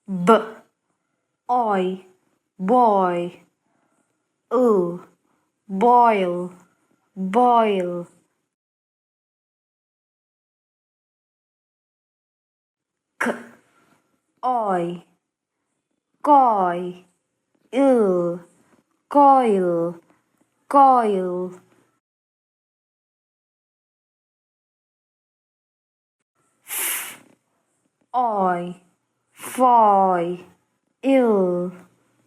b, oi, boy, boil, boil, k, oi, coy, coil, coil, oi, foy,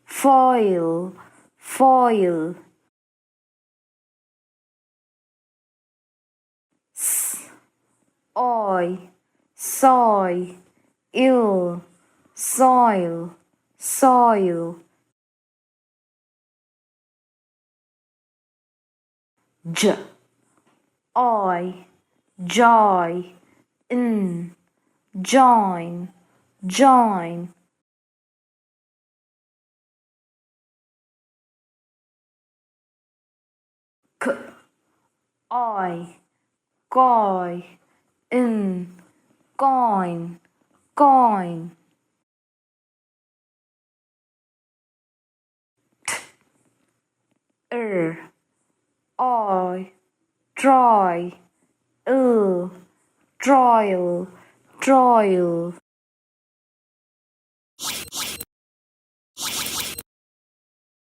foil, foil, oi, soy, soil, soil, j, oi, joy, join, join, k, oi, coy, coin, coin, oi, troy, trial, trial.